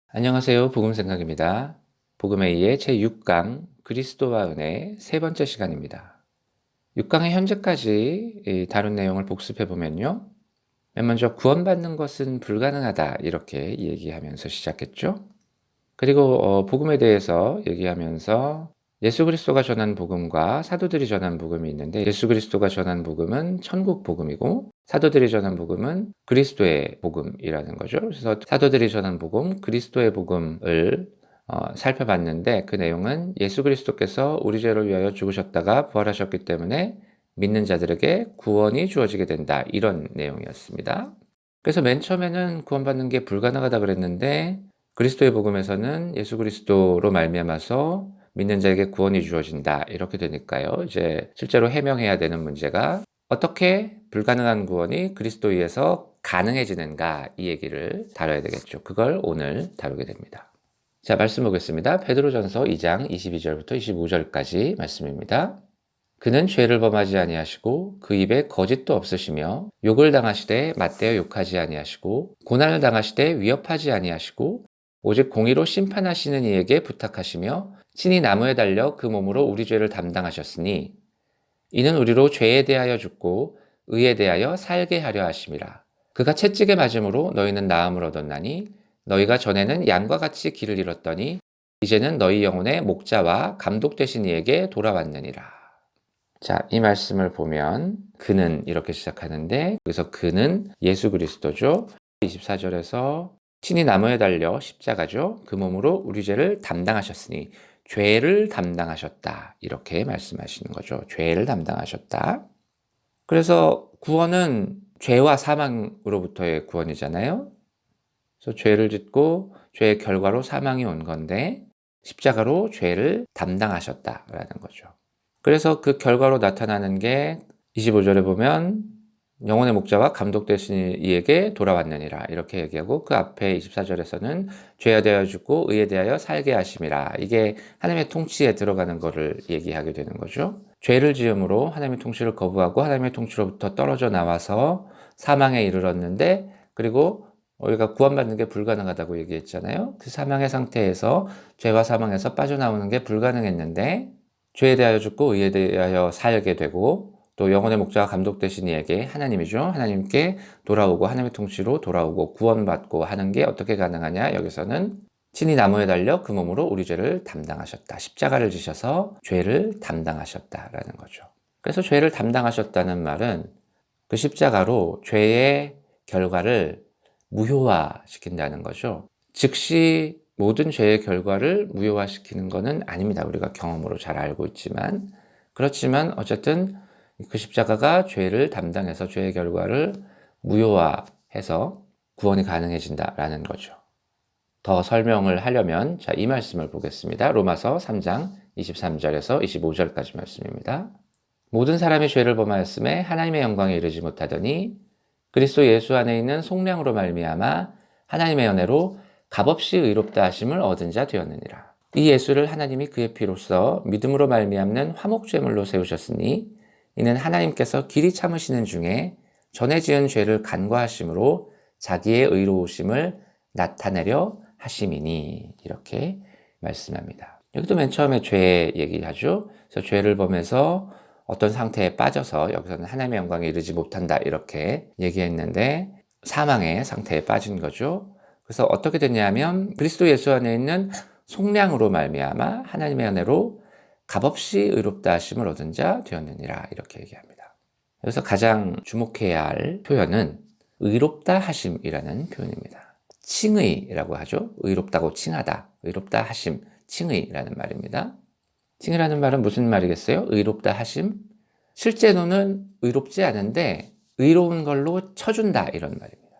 안녕하세요. 복음생각입니다. 복음의 제6강 그리스도와 은혜 세 번째 시간입니다. 6강의 현재까지 다룬 내용을 복습해 보면요. 맨 먼저 구원받는 것은 불가능하다 이렇게 얘기하면서 시작했죠. 그리고 복음에 대해서 얘기하면서 예수 그리스도가 전한 복음과 사도들이 전한 복음이 있는데, 예수 그리스도가 전한 복음은 천국 복음이고 사도들이 전한 복음은 그리스도의 복음이라는 거죠. 그래서 사도들이 전한 복음, 그리스도의 복음을 살펴봤는데, 그 내용은 예수 그리스도께서 우리 죄를 위하여 죽으셨다가 부활하셨기 때문에 믿는 자들에게 구원이 주어지게 된다, 이런 내용이었습니다. 그래서 맨 처음에는 구원받는 게 불가능하다 그랬는데, 그리스도의 복음에서는 예수 그리스도로 말미암아서 믿는 자에게 구원이 주어진다 이렇게 되니까요. 이제 실제로 해명해야 되는 문제가 어떻게 불가능한 구원이 그리스도 위에서 가능해지는가, 이 얘기를 다뤄야 되겠죠. 그걸 오늘 다루게 됩니다. 자, 말씀 보겠습니다. 베드로전서 2장 22절부터 25절까지 말씀입니다. 그는 죄를 범하지 아니하시고 그 입에 거짓도 없으시며 욕을 당하시되 맞대어 욕하지 아니하시고 고난을 당하시되 위협하지 아니하시고 오직 공의로 심판하시는 이에게 부탁하시며 친히 나무에 달려 그 몸으로 우리 죄를 담당하셨으니 이는 우리로 죄에 대하여 죽고 의에 대하여 살게 하려 하심이라. 그가 채찍에 맞음으로 너희는 나음을 얻었나니 너희가 전에는 양과 같이 길을 잃었더니 이제는 너희 영혼의 목자와 감독 되신 이에게 돌아왔느니라. 자, 이 말씀을 보면 그는 이렇게 시작하는데, 여기서 그는 예수 그리스도죠. 24절에서 친히 나무에 달려 십자가죠. 그 몸으로 우리 죄를 담당하셨으니 죄를 담당하셨다, 이렇게 말씀하시는 거죠. 죄를 담당하셨다. 그래서 구원은 죄와 사망으로부터의 구원이잖아요. 그래서 죄를 짓고 죄의 결과로 사망이 온 건데 십자가로 죄를 담당하셨다라는 거죠. 그래서 그 결과로 나타나는 게 25절에 보면 영혼의 목자와 감독 되신 이에게 돌아왔느니라 이렇게 얘기하고, 그 앞에 24절에서는 죄에 대하여 죽고 의에 대하여 살게 하심이라, 이게 하나님의 통치에 들어가는 것을 얘기하게 되는 거죠. 죄를 지음으로 하나님의 통치를 거부하고 하나님의 통치로부터 떨어져 나와서 사망에 이르렀는데, 그리고 우리가 구원받는 게 불가능하다고 얘기했잖아요. 그 사망의 상태에서, 죄와 사망에서 빠져나오는 게 불가능했는데 죄에 대하여 죽고 의에 대하여 살게 되고, 또 영혼의 목자와 감독 되신 이에게, 하나님이죠, 하나님께 돌아오고 하나님의 통치로 돌아오고 구원받고 하는 게 어떻게 가능하냐, 여기서는 친히 나무에 달려 그 몸으로 우리 죄를 담당하셨다, 십자가를 지셔서 죄를 담당하셨다라는 거죠. 그래서 죄를 담당하셨다는 말은 그 십자가로 죄의 결과를 무효화시킨다는 거죠. 즉시 모든 죄의 결과를 무효화시키는 것은 아닙니다. 우리가 경험으로 잘 알고 있지만, 그렇지만 어쨌든 그 십자가가 죄를 담당해서 죄의 결과를 무효화해서 구원이 가능해진다라는 거죠. 더 설명을 하려면 이 말씀을 보겠습니다. 로마서 3장 23절에서 25절까지 말씀입니다. 모든 사람이 죄를 범하였음에 하나님의 영광에 이르지 못하더니 그리스도 예수 안에 있는 속량으로 말미암아 하나님의 은혜로 값없이 의롭다 하심을 얻은 자 되었느니라. 이 예수를 하나님이 그의 피로써 믿음으로 말미암는 화목제물로 세우셨으니 이는 하나님께서 길이 참으시는 중에 전에 지은 죄를 간과하심으로 자기의 의로우심을 나타내려 하심이니, 이렇게 말씀합니다. 여기도 맨 처음에 죄 얘기하죠. 그래서 죄를 범해서 어떤 상태에 빠져서, 여기서는 하나님의 영광에 이르지 못한다 이렇게 얘기했는데 사망의 상태에 빠진 거죠. 그래서 어떻게 됐냐면 그리스도 예수 안에 있는 속량으로 말미암아 하나님의 은혜로 값없이 의롭다 하심을 얻은 자 되었느니라, 이렇게 얘기합니다. 여기서 가장 주목해야 할 표현은 의롭다 하심이라는 표현입니다. 칭의라고 하죠. 의롭다고 칭하다, 의롭다 하심, 칭의라는 말입니다. 칭이라는 말은 무슨 말이겠어요? 의롭다 하심? 실제로는 의롭지 않은데 의로운 걸로 쳐준다, 이런 말입니다.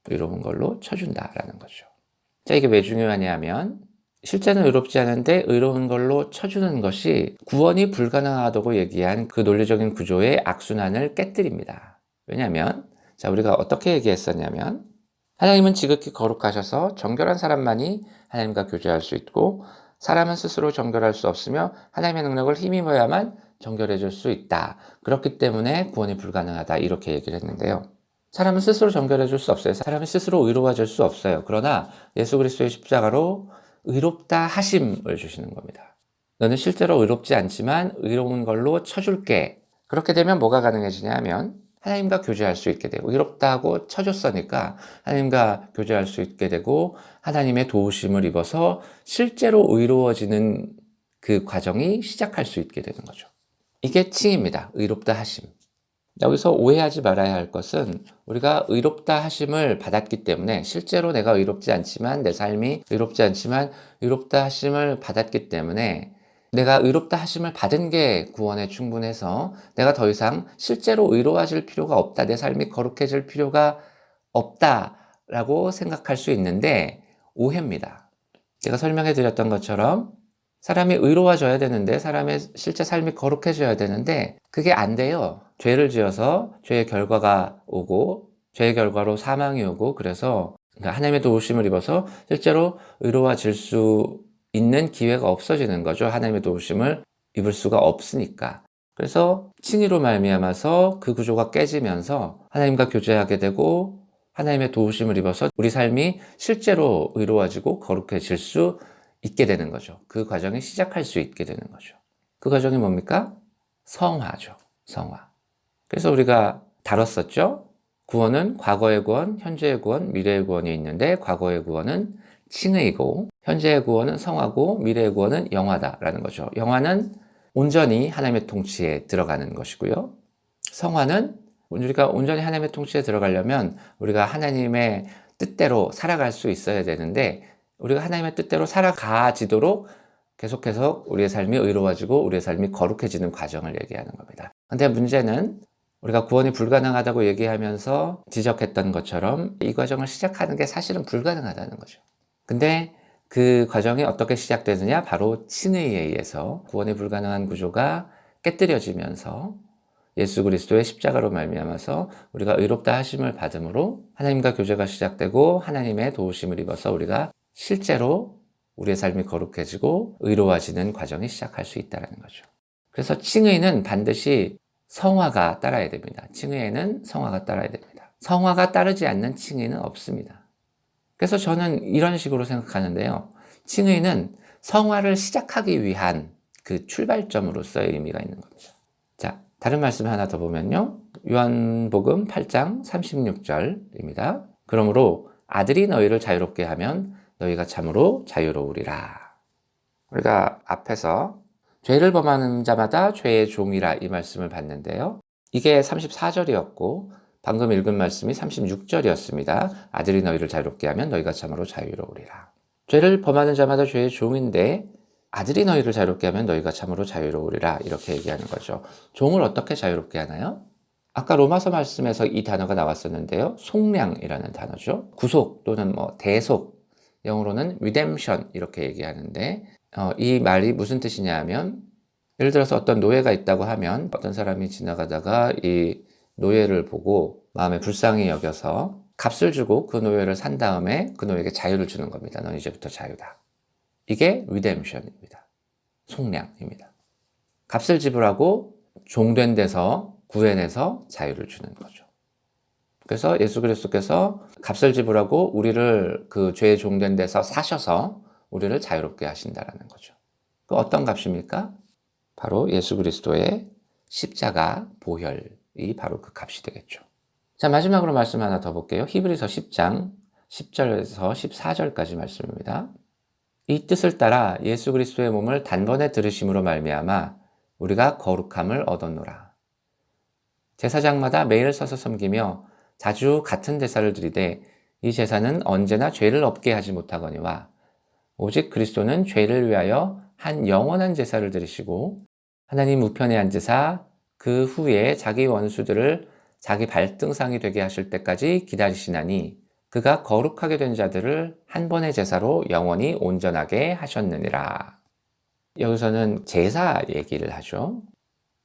의로운 걸로 쳐준다라는 거죠. 자, 이게 왜 중요하냐면 실제는 의롭지 않은데 의로운 걸로 쳐주는 것이 구원이 불가능하다고 얘기한 그 논리적인 구조의 악순환을 깨뜨립니다. 왜냐하면 우리가 어떻게 얘기했었냐면 하나님은 지극히 거룩하셔서 정결한 사람만이 하나님과 교제할 수 있고 사람은 스스로 정결할 수 없으며 하나님의 능력을 힘입어야만 정결해질 수 있다. 그렇기 때문에 구원이 불가능하다, 이렇게 얘기를 했는데요. 사람은 스스로 정결해 줄 수 없어요. 사람이 스스로 의로워질 수 없어요. 그러나 예수 그리스도의 십자가로 의롭다 하심을 주시는 겁니다. 너는 실제로 의롭지 않지만 의로운 걸로 쳐줄게. 그렇게 되면 뭐가 가능해지냐 하면 하나님과 교제할 수 있게 되고, 의롭다고 쳐줬으니까 하나님과 교제할 수 있게 되고, 하나님의 도우심을 입어서 실제로 의로워지는 그 과정이 시작할 수 있게 되는 거죠. 이게 칭입니다. 의롭다 하심. 여기서 오해하지 말아야 할 것은, 우리가 의롭다 하심을 받았기 때문에, 실제로 내가 의롭지 않지만, 내 삶이 의롭지 않지만 의롭다 하심을 받았기 때문에, 내가 의롭다 하심을 받은 게 구원에 충분해서 내가 더 이상 실제로 의로워질 필요가 없다, 내 삶이 거룩해질 필요가 없다라고 생각할 수 있는데 오해입니다. 제가 설명해 드렸던 것처럼 사람이 의로워져야 되는데, 사람의 실제 삶이 거룩해져야 되는데 그게 안 돼요. 죄를 지어서 죄의 결과가 오고, 죄의 결과로 사망이 오고, 그래서 하나님의 도우심을 입어서 실제로 의로워질 수 있는 기회가 없어지는 거죠. 하나님의 도우심을 입을 수가 없으니까. 그래서 칭의로 말미암아서 그 구조가 깨지면서 하나님과 교제하게 되고, 하나님의 도우심을 입어서 우리 삶이 실제로 의로워지고 거룩해질 수 있게 되는 거죠. 그 과정이 시작할 수 있게 되는 거죠. 그 과정이 뭡니까? 성화죠. 성화. 그래서 우리가 다뤘었죠. 구원은 과거의 구원, 현재의 구원, 미래의 구원이 있는데, 과거의 구원은 칭의이고, 현재의 구원은 성화고, 미래의 구원은 영화다라는 거죠. 영화는 온전히 하나님의 통치에 들어가는 것이고요. 성화는 우리가 온전히 하나님의 통치에 들어가려면 우리가 하나님의 뜻대로 살아갈 수 있어야 되는데, 우리가 하나님의 뜻대로 살아가지도록 계속해서 우리의 삶이 의로워지고 우리의 삶이 거룩해지는 과정을 얘기하는 겁니다. 근데 문제는 우리가 구원이 불가능하다고 얘기하면서 지적했던 것처럼 이 과정을 시작하는 게 사실은 불가능하다는 거죠. 근데 그 과정이 어떻게 시작되느냐? 바로 칭의에 의해서 구원이 불가능한 구조가 깨뜨려지면서 예수 그리스도의 십자가로 말미암아서 우리가 의롭다 하심을 받음으로 하나님과 교제가 시작되고, 하나님의 도우심을 입어서 우리가 실제로 우리의 삶이 거룩해지고 의로워지는 과정이 시작할 수 있다는 거죠. 그래서 칭의는 반드시 성화가 따라야 됩니다. 칭의에는 성화가 따라야 됩니다. 성화가 따르지 않는 칭의는 없습니다. 그래서 저는 이런 식으로 생각하는데요. 칭의는 성화를 시작하기 위한 그 출발점으로서의 의미가 있는 겁니다. 자, 다른 말씀 하나 더 보면요. 요한복음 8장 36절입니다. 그러므로 아들이 너희를 자유롭게 하면 너희가 참으로 자유로우리라. 우리가 앞에서 죄를 범하는 자마다 죄의 종이라 이 말씀을 봤는데요. 이게 34절이었고 방금 읽은 말씀이 36절이었습니다. 아들이 너희를 자유롭게 하면 너희가 참으로 자유로우리라. 죄를 범하는 자마다 죄의 종인데, 아들이 너희를 자유롭게 하면 너희가 참으로 자유로우리라, 이렇게 얘기하는 거죠. 종을 어떻게 자유롭게 하나요? 아까 로마서 말씀에서 이 단어가 나왔었는데요. 속량이라는 단어죠. 구속 또는 대속, 영어로는 redemption 이렇게 얘기하는데, 이 말이 무슨 뜻이냐 하면, 예를 들어서 어떤 노예가 있다고 하면 어떤 사람이 지나가다가 이 노예를 보고 마음에 불쌍히 여겨서 값을 주고 그 노예를 산 다음에 그 노예에게 자유를 주는 겁니다. 넌 이제부터 자유다. 이게 redemption입니다. 속량입니다. 값을 지불하고 종된 데서 구해내서 자유를 주는 거죠. 그래서 예수 그리스도께서 값을 지불하고 우리를 그 죄의 종된 데서 사셔서 우리를 자유롭게 하신다라는 거죠. 그 어떤 값입니까? 바로 예수 그리스도의 십자가 보혈이 바로 그 값이 되겠죠. 자, 마지막으로 말씀 하나 더 볼게요. 히브리서 10장 10절에서 14절까지 말씀입니다. 이 뜻을 따라 예수 그리스도의 몸을 단번에 들으심으로 말미암아 우리가 거룩함을 얻었노라. 제사장마다 매일 서서 섬기며 자주 같은 제사를 드리되 이 제사는 언제나 죄를 없게 하지 못하거니와 오직 그리스도는 죄를 위하여 한 영원한 제사를 드리시고 하나님 우편에 앉으사 그 후에 자기 원수들을 자기 발등상이 되게 하실 때까지 기다리시나니 그가 거룩하게 된 자들을 한 번의 제사로 영원히 온전하게 하셨느니라. 여기서는 제사 얘기를 하죠.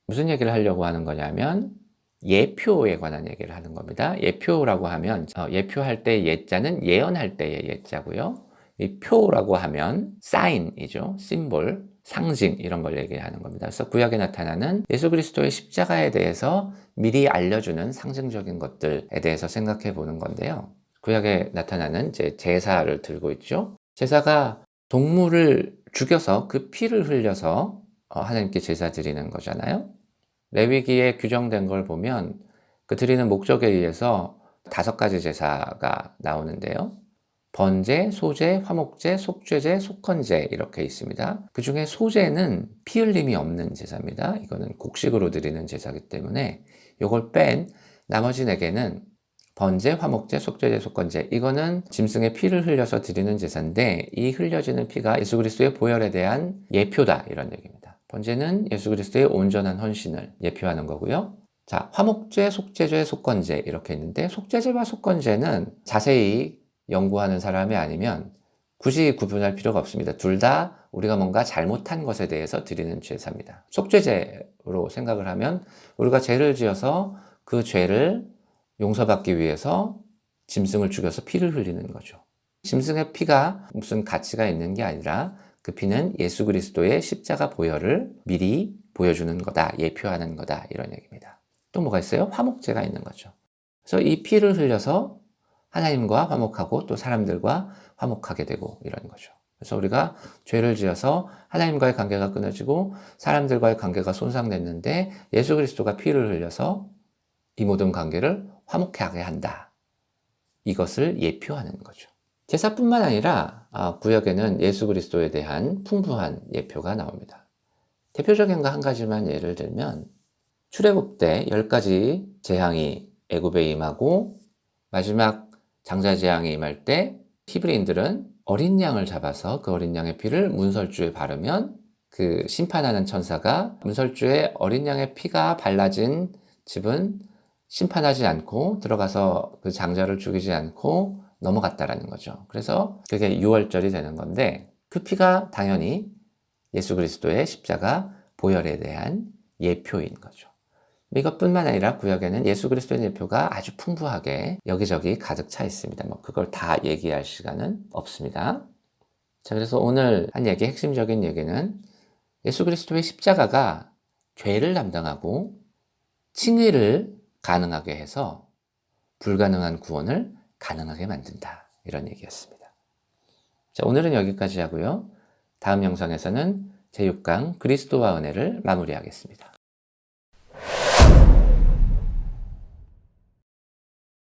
무슨 얘기를 하려고 하는 거냐면 예표에 관한 얘기를 하는 겁니다. 예표라고 하면 예표할 때 예자는 예언할 때의 예자고요. 이 표라고 하면 사인이죠. 심볼. 상징 이런 걸 얘기하는 겁니다. 그래서 구약에 나타나는 예수 그리스도의 십자가에 대해서 미리 알려주는 상징적인 것들에 대해서 생각해 보는 건데요. 구약에 나타나는 이제 제사를 들고 있죠. 제사가 동물을 죽여서 그 피를 흘려서 하나님께 제사 드리는 거잖아요. 레위기에 규정된 걸 보면 그 드리는 목적에 의해서 5가지 제사가 나오는데요. 번제, 소제, 화목제, 속죄제, 속건제 이렇게 있습니다. 그 중에 소제는 피 흘림이 없는 제사입니다. 이거는 곡식으로 드리는 제사이기 때문에 이걸 뺀 나머지 4개는 번제, 화목제, 속죄제, 속건제 이거는 짐승의 피를 흘려서 드리는 제사인데 이 흘려지는 피가 예수 그리스도의 보혈에 대한 예표다 이런 얘기입니다. 번제는 예수 그리스도의 온전한 헌신을 예표하는 거고요. 자, 화목제, 속죄제, 속건제 이렇게 있는데 속죄제와 속건제는 자세히 연구하는 사람이 아니면 굳이 구분할 필요가 없습니다. 둘 다 우리가 뭔가 잘못한 것에 대해서 드리는 제사입니다. 속죄제로 생각을 하면 우리가 죄를 지어서 그 죄를 용서받기 위해서 짐승을 죽여서 피를 흘리는 거죠. 짐승의 피가 무슨 가치가 있는 게 아니라 그 피는 예수 그리스도의 십자가 보혈을 미리 보여주는 거다, 예표하는 거다 이런 얘기입니다. 또 뭐가 있어요? 화목제가 있는 거죠. 그래서 이 피를 흘려서 하나님과 화목하고 또 사람들과 화목하게 되고 이런 거죠. 그래서 우리가 죄를 지어서 하나님과의 관계가 끊어지고 사람들과의 관계가 손상됐는데 예수 그리스도가 피를 흘려서 이 모든 관계를 화목하게 한다. 이것을 예표하는 거죠. 제사뿐만 아니라 구약에는 예수 그리스도에 대한 풍부한 예표가 나옵니다. 대표적인 거 한 가지만 예를 들면 출애굽 때 10가지 재앙이 애굽에 임하고 마지막 장자 재앙이 임할 때 히브리인들은 어린 양을 잡아서 그 어린 양의 피를 문설주에 바르면 그 심판하는 천사가 문설주에 어린 양의 피가 발라진 집은 심판하지 않고 들어가서 그 장자를 죽이지 않고 넘어갔다라는 거죠. 그래서 그게 6월절이 되는 건데 그 피가 당연히 예수 그리스도의 십자가 보혈에 대한 예표인 거죠. 이것뿐만 아니라 구약에는 예수 그리스도의 예표가 아주 풍부하게 여기저기 가득 차 있습니다. 그걸 다 얘기할 시간은 없습니다. 자, 그래서 오늘 한 얘기, 핵심적인 얘기는 예수 그리스도의 십자가가 죄를 담당하고 칭의를 가능하게 해서 불가능한 구원을 가능하게 만든다. 이런 얘기였습니다. 자, 오늘은 여기까지 하고요. 다음 영상에서는 제6강 그리스도와 은혜를 마무리하겠습니다.